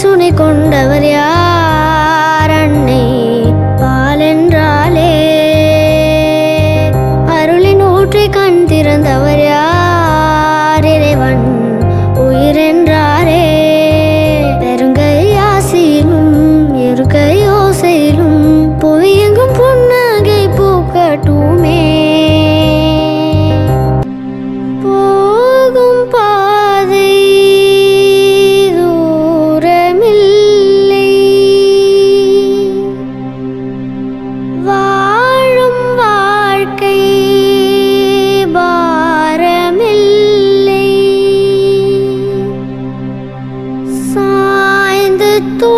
சுனை கொண்டவர் யார்? அன்னை பால் என்றாலே அருளின் ஊற்றி கண் திறந்தவர் யார்? இறைவன் உயிர் என்றாரே. பெருங்கை ஆசையிலும் இருக்கை ஓசையிலும் புவியெங்கும் புன்னகை பூக்கட்டுமே. போகும் பாதை தூரமில்லை, வாழும் வாழ்க்கை பாரமில்லை. சாய்ந்து தூ